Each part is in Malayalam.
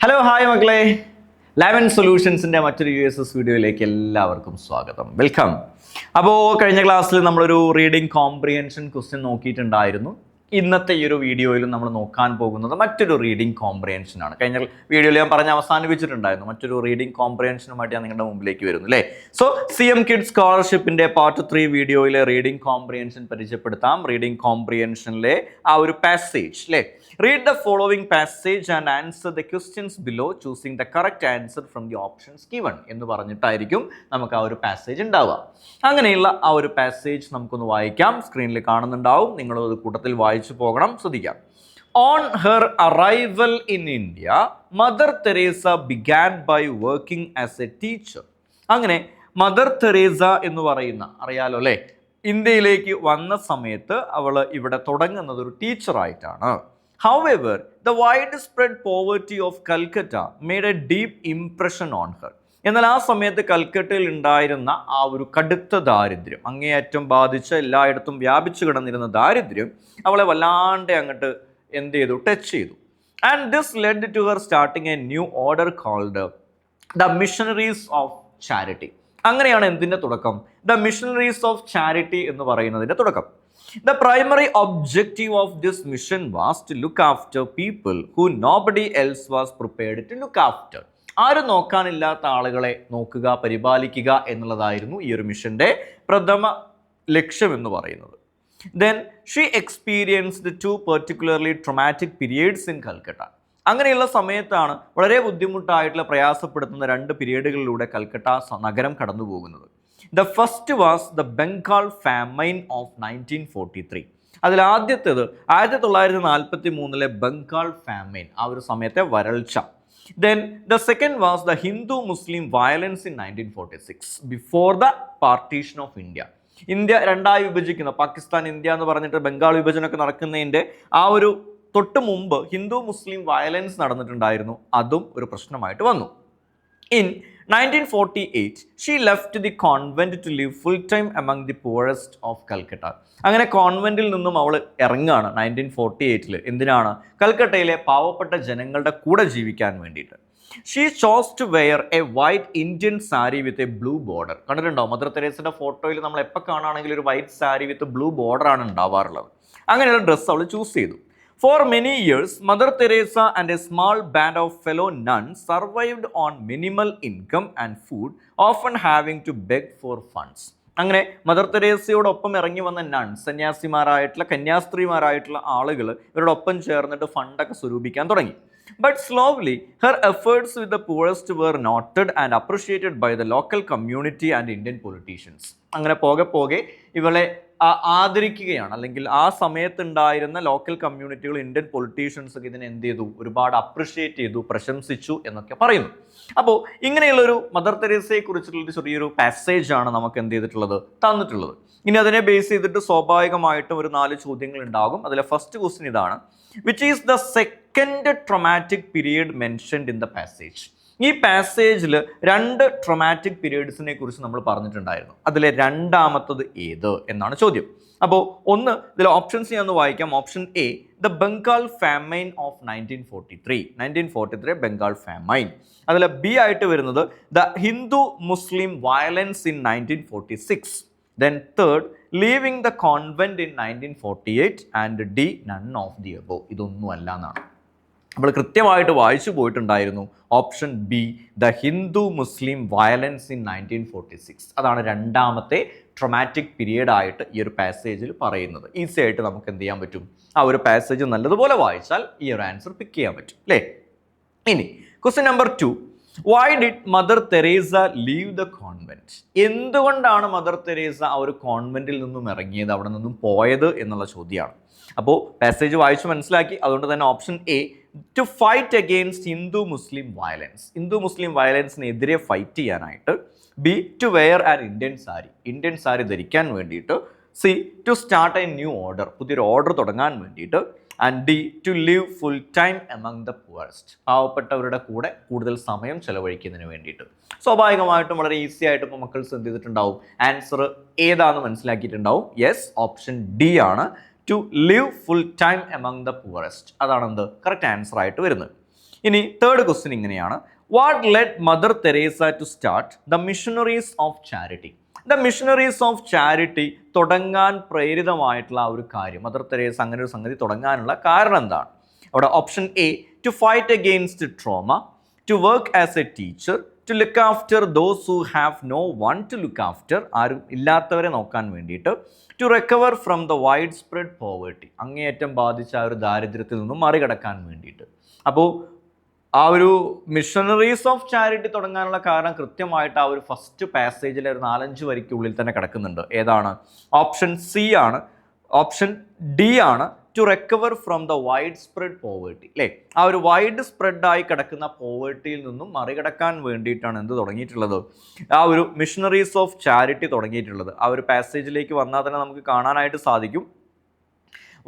ഹലോ ഹായ് മക്കളെ, ലെവൻ സൊല്യൂഷൻസിൻ്റെ മറ്റൊരു US വീഡിയോയിലേക്ക് എല്ലാവർക്കും സ്വാഗതം, വെൽക്കം. അപ്പോൾ കഴിഞ്ഞ ക്ലാസ്സിൽ നമ്മളൊരു റീഡിംഗ് കോംപ്രിഹെൻഷൻ ക്വസ്റ്റ്യൻ നോക്കിയിട്ടുണ്ടായിരുന്നു. ഇന്നത്തെ ഈ ഒരു വീഡിയോയിലും നമ്മൾ നോക്കാൻ പോകുന്നത് മറ്റൊരു റീഡിംഗ് കോംപ്രിഹെൻഷൻ ആണ്. കഴിഞ്ഞ വീഡിയോയിൽ ഞാൻ പറഞ്ഞ് അവസാനിപ്പിച്ചിട്ടുണ്ടായിരുന്നു, മറ്റൊരു റീഡിംഗ് കോംപ്രിഹെൻഷനുമായിട്ട് ഞാൻ നിങ്ങളുടെ മുമ്പിലേക്ക് വരുന്നു അല്ലേ. സോ CM കിഡ്സ് സ്കോളർഷിപ്പിൻ്റെ പാർട്ട് 3 വീഡിയോയിലെ റീഡിംഗ് കോംപ്രിഹെൻഷൻ പരിചയപ്പെടുത്താം. റീഡിംഗ് കോംപ്രിഹെൻഷനിലെ ആ ഒരു പാസേജ് അല്ലേ, read the following passage and answer the questions below choosing the correct answer from the options given എന്ന് പറഞ്ഞിട്ടായിരിക്കും നമുക്ക് ആ ഒരു പാസേജ് ഉണ്ടാവുക. അങ്ങനെയുള്ള ആ ഒരു പാസേജ് നമുക്കൊന്ന് വായിക്കാം. സ്ക്രീനിൽ കാണുന്നുണ്ടാവും, നിങ്ങൾ അത് കൂട്ടത്തിൽ വായിച്ചു പോകണം, ശ്രദ്ധിക്കാം. On her arrival in India, Mother Teresa began by working as a teacher. അങ്ങനെ മദർ തെരേസ എന്ന് പറയുന്ന, അറിയാലോ അല്ലേ, ഇന്ത്യയിലേക്ക് വന്ന സമയത്ത് അവൾ ഇവിടെ തുടങ്ങുന്നത് ഒരു ടീച്ചറായിട്ടാണ്. However, the widespread poverty of Calcutta made a deep impression on her. എന്നാൽ ആ സമയത്ത് കൽക്കട്ടയിൽ ഉണ്ടായിരുന്ന ആ ഒരു കടുത്ത ദാരിദ്ര്യം, അങ്ങേയറ്റം ബാധിച്ച് എല്ലായിടത്തും വ്യാപിച്ചു കിടന്നിരുന്ന ദാരിദ്ര്യം അവളെ വല്ലാണ്ട് അങ്ങോട്ട് എന്ത് ചെയ്തു, ടച്ച് ചെയ്തു. And this led to her starting a new order called the Missionaries of Charity. അങ്ങനെയാണ് എന്തിൻ്റെ തുടക്കം? ദ മിഷണറീസ് ഓഫ് ചാരിറ്റി എന്ന് പറയുന്നതിൻ്റെ തുടക്കം. The primary objective of this mission was to look after people who nobody else was prepared to look after. ആരും നോക്കാനില്ലാത്ത ആളുകളെ നോക്കുക, പരിപാലിക്കുക എന്നുള്ളതായിരുന്നു ഈ ഒരു മിഷന്റെ പ്രഥമ ലക്ഷ്യം എന്ന് പറയുന്നത്. Then she experienced two particularly traumatic periods in Calcutta. അങ്ങനെയുള്ള സമയത്താണ് വളരെ ബുദ്ധിമുട്ടായിട്ടുള്ള, പ്രയാസപ്പെടുത്തുന്ന രണ്ട് പീരീഡുകളിലൂടെ കൽക്കട്ട നഗരം കടന്നു പോകുന്നത്. The first was the Bengal famine of 1943. അതിൽ ആദ്യത്തേത് 1943 ബംഗാൾ ഫാമൈൻ, ആ ഒരു സമയത്തെ വരൾച്ച. Then the second was the Hindu-Muslim violence in 1946 before the partition of India. India രണ്ടായി വിഭജിക്കുന്ന, പാകിസ്ഥാൻ ഇന്ത്യ എന്ന് പറഞ്ഞിട്ട് ബംഗാൾ വിഭജനമൊക്കെ നടക്കുന്നതിൻ്റെ ആ ഒരു തൊട്ട് മുമ്പ് ഹിന്ദു മുസ്ലിം വയലൻസ് നടന്നിട്ടുണ്ടായിരുന്നു, അതും ഒരു പ്രശ്നമായിട്ട് വന്നു. In 1948, she left the convent to live full-time among the poorest of Calcutta. അങ്ങനെ കോൺവെന്റിൽ നിന്നും അവൾ ഇറങ്ങുകയാണ് 1948. എന്തിനാണ്? കൽക്കട്ടയിലെ പാവപ്പെട്ട ജനങ്ങളുടെ കൂടെ ജീവിക്കാൻ വേണ്ടിയിട്ട്. She chose to wear a white Indian saree with a blue border. കണ്ടിട്ടുണ്ടോ മദർ തെരേസയുടെ ഫോട്ടോയിൽ നമ്മൾ എപ്പോൾ കാണുകയാണെങ്കിൽ ഒരു വൈറ്റ് സാരി വിത്ത് ബ്ലൂ ബോർഡർ ആണ് ഉണ്ടാവാറുള്ളത്. അങ്ങനെയുള്ള ഡ്രസ്സ് അവൾ ചൂസ് ചെയ്തു. For many years, Mother Teresa and a small band of fellow nuns survived on minimal income and food, often having to beg for funds. അങ്ങനെ മദർ തെരേസയോടൊപ്പം ഇറങ്ങി വന്ന നൺസ്, സന്യാസിമാരായിട്ടുള്ള കന്യാസ്ത്രീമാരായിട്ടുള്ള ആളുകൾ ഇവരോടൊപ്പം ചേർന്നിട്ട് ഫണ്ടൊക്കെ സ്വരൂപിക്കാൻ തുടങ്ങി. But slowly, her efforts with the poorest were noted and appreciated by the local community and Indian politicians. അങ്ങനെ പോകെ ഇവളെ ആദരിക്കുകയാണ്, അല്ലെങ്കിൽ ആ സമയത്തുണ്ടായിരുന്ന ലോക്കൽ കമ്മ്യൂണിറ്റികൾ, ഇന്ത്യൻ പൊളിറ്റീഷ്യൻസ് ഒക്കെ ഇതിനെ എന്ത് ചെയ്തു, ഒരുപാട് അപ്രിഷിയേറ്റ് ചെയ്തു, പ്രശംസിച്ചു എന്നൊക്കെ പറയുന്നു. അപ്പോൾ ഇങ്ങനെയുള്ളൊരു മദർ തെരേസയെ കുറിച്ചിട്ടുള്ളൊരു ചെറിയൊരു പാസേജ് ആണ് നമുക്ക് എന്ത് ചെയ്തിട്ടുള്ളത്, തന്നിട്ടുള്ളത്. ഇനി അതിനെ ബേസ് ചെയ്തിട്ട് സ്വാഭാവികമായിട്ടും ഒരു 4 ചോദ്യങ്ങൾ ഉണ്ടാകും. അതിലെ ഫസ്റ്റ് ക്വസ്റ്റ്യൻ ഇതാണ്: which is the second traumatic period mentioned in the passage? ഈ പാസേജിൽ 2 ട്രോമാറ്റിക് പീരീഡ്സിനെ കുറിച്ച് നമ്മൾ പറഞ്ഞിട്ടുണ്ടായിരുന്നു. അതിലെ രണ്ടാമത്തത് ഏത് എന്നാണ് ചോദ്യം. അപ്പോൾ ഒന്ന്, ഇതിൽ ഓപ്ഷൻസ് ഞാൻ ഒന്ന് വായിക്കാം. Option A, the Bengal famine of 1943 Bengal famine. അതിൽ ബി ആയിട്ട് വരുന്നത് the Hindu Muslim violence in 1946. Then third, leaving the convent in 1948 and D, none of the above. ഇതൊന്നും അല്ല എന്നാണ് നമ്മൾ കൃത്യമായിട്ട് വായിച്ചു പോയിട്ടുണ്ടായിരുന്നു. Option B, the Hindu Muslim violence in 1946. അതാണ് രണ്ടാമത്തെ ട്രോമാറ്റിക് പീരിയഡ് ആയിട്ട് ഈ ഒരു പാസേജിൽ പറയുന്നത്. ഈസി ആയിട്ട് നമുക്ക് എന്ത് ചെയ്യാൻ പറ്റും, ആ ഒരു പാസേജ് നല്ലതുപോലെ വായിച്ചാൽ ഈ ഒരു ആൻസർ പിക്ക് ചെയ്യാൻ പറ്റും അല്ലേ. ഇനി question number 2, why did Mother Teresa leave the convent? എന്തുകൊണ്ടാണ് മദർ തെരേസ ആ ഒരു കോൺവെന്റിൽ നിന്നും ഇറങ്ങിയത്, അവിടെ നിന്നും പോയത് എന്നുള്ള ചോദ്യമാണ്. അപ്പോൾ പാസേജ് വായിച്ച് മനസ്സിലാക്കി. അതുകൊണ്ട് തന്നെ option A, to fight against Hindu Muslim violence, Hindu Muslim വയലൻസിനെതിരെ ഫൈറ്റ് ചെയ്യാനായിട്ട്. B, to wear an Indian sari ധരിക്കാൻ വേണ്ടിയിട്ട്. C, to start a new order, പുതിയൊരു ഓർഡർ തുടങ്ങാൻ വേണ്ടിയിട്ട്. And D, to live full time among the poorest, പാവപ്പെട്ടവരുടെ കൂടെ കൂടുതൽ സമയം ചെലവഴിക്കുന്നതിന് വേണ്ടിയിട്ട്. സ്വാഭാവികമായിട്ടും വളരെ ഈസി ആയിട്ട് ഇപ്പോൾ മക്കൾ എന്ത് ചെയ്തിട്ടുണ്ടാവും, ആൻസർ ഏതാണെന്ന് മനസ്സിലാക്കിയിട്ടുണ്ടാവും. യെസ്, ഓപ്ഷൻ ഡി ആണ്, to live full time among the poorest. അതാണ് എന്ത് കറക്റ്റ് ആൻസർ ആയിട്ട് വരുന്നത്. ഇനി തേർഡ് ക്വസ്റ്റ്യൻ ഇങ്ങനെയാണ്, what led Mother Teresa to start the Missionaries of Charity? The Missionaries of Charity തുടങ്ങാൻ പ്രേരിതമായിട്ടുള്ള ആ ഒരു കാര്യം, മദർ തെരേസ അങ്ങനെ ഒരു സംഗതി തുടങ്ങാനുള്ള കാരണം എന്താണ്? അവിടെ option A, to fight against trauma, to work as a teacher, to look after those who have no one to look after, ആരും ഇല്ലാത്തവരെ നോക്കാൻ വേണ്ടിയിട്ട്, to recover from the widespread poverty, അങ്ങേയറ്റം ബാധിച്ച ആ ഒരു ദാരിദ്ര്യത്തിൽ നിന്നും മറികടക്കാൻ വേണ്ടിയിട്ട്. അപ്പോൾ ആ ഒരു മിഷണറീസ് ഓഫ് ചാരിറ്റി തുടങ്ങാനുള്ള കാരണം കൃത്യമായിട്ട് ആ ഒരു ഫസ്റ്റ് പാസേജിലെ ഒരു 4-5 വരിക്കുള്ളിൽ തന്നെ കിടക്കുന്നുണ്ട്. ഏതാണ്? ഓപ്ഷൻ സി ആണ്, ഓപ്ഷൻ ഡി ആണ്, to recover from the widespread poverty, അല്ലേ? ആ ഒരു വൈഡ് സ്പ്രെഡായി കിടക്കുന്ന പോവേർട്ടിയിൽ നിന്നും മറികടക്കാൻ വേണ്ടിയിട്ടാണ് എന്ത് തുടങ്ങിയിട്ടുള്ളത്? ആ ഒരു മിഷണറീസ് ഓഫ് ചാരിറ്റി തുടങ്ങിയിട്ടുള്ളത്. ആ ഒരു പാസേജിലേക്ക് വന്നാൽ തന്നെ നമുക്ക് കാണാനായിട്ട് സാധിക്കും,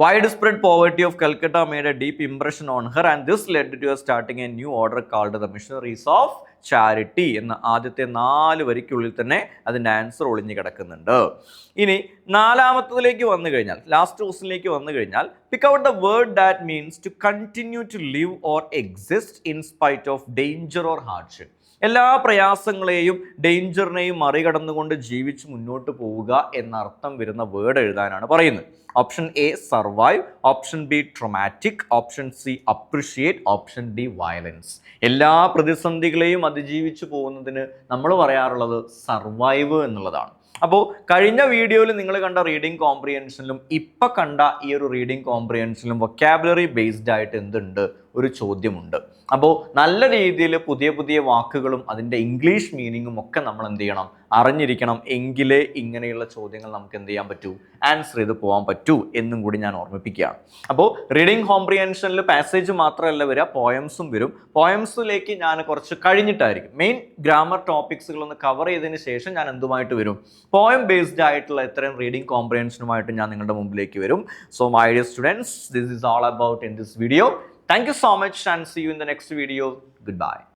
widespread poverty of Calcutta made a deep impression on her and this led to her starting a new order called the Missionaries of Charity എന്ന ആദ്യത്തെ 4 വരിക്കുള്ളിൽ തന്നെ അതിൻ്റെ ആൻസർ ഒളിഞ്ഞു കിടക്കുന്നുണ്ട്. ഇനി നാലാമത്തതിലേക്ക് വന്നു കഴിഞ്ഞാൽ, ലാസ്റ്റ് ക്വസ്റ്റിനിലേക്ക് വന്നു കഴിഞ്ഞാൽ, pick out the word that means to continue to live or exist in spite of danger or hardship. എല്ലാ പ്രയാസങ്ങളെയും ഡേഞ്ചറിനെയും മറികടന്നുകൊണ്ട് ജീവിച്ച് മുന്നോട്ട് പോവുക എന്നർത്ഥം വരുന്ന വേർഡ് എഴുതാനാണ് പറയുന്നത്. Option A survive, option B traumatic, option C appreciate, option D violence. എല്ലാ പ്രതിസന്ധികളെയും അതിജീവിച്ച് പോകുന്നതിന് നമ്മൾ പറയാറുള്ളത് സർവൈവ് എന്നുള്ളതാണ്. അപ്പോൾ കഴിഞ്ഞ വീഡിയോയിൽ നിങ്ങൾ കണ്ട റീഡിംഗ് കോംപ്രിഹെൻഷനിലും ഇപ്പം കണ്ട ഈ ഒരു റീഡിംഗ് കോംപ്രിഹെൻഷനിലും വൊക്കാബുലറി ബേസ്ഡ് ആയിട്ട് എന്തുണ്ട്? ഒരു ചോദ്യമുണ്ട്. അപ്പോൾ നല്ല രീതിയിൽ പുതിയ പുതിയ വാക്കുകളും അതിൻ്റെ ഇംഗ്ലീഷ് മീനിങ്ങും ഒക്കെ നമ്മൾ എന്ത് ചെയ്യണം? അറിഞ്ഞിരിക്കണം. എങ്കിലേ ഇങ്ങനെയുള്ള ചോദ്യങ്ങൾ നമുക്ക് എന്ത് ചെയ്യാൻ പറ്റൂ? ആൻസർ ചെയ്ത് പോകാൻ പറ്റൂ എന്നും കൂടി ഞാൻ ഓർമ്മിപ്പിക്കുകയാണ്. അപ്പോൾ റീഡിംഗ് കോംപ്രിഹെൻഷനിൽ പാസേജ് മാത്രമല്ല വരിക, പോയംസും വരും. പോയംസിലേക്ക് ഞാൻ കുറച്ച് കഴിഞ്ഞിട്ടായിരിക്കും, മെയിൻ ഗ്രാമർ ടോപ്പിക്സുകളൊന്ന് കവർ ചെയ്തതിന് ശേഷം ഞാൻ എന്തുമായിട്ട് വരും? പോയം ബേസ്ഡ് ആയിട്ടുള്ള ഇത്രയും റീഡിംഗ് കോംപ്രിഹെൻഷനുമായിട്ട് ഞാൻ നിങ്ങളുടെ മുമ്പിലേക്ക് വരും. So my dear students, this is all about in this video. Thank you so much and see you in the next video. Goodbye.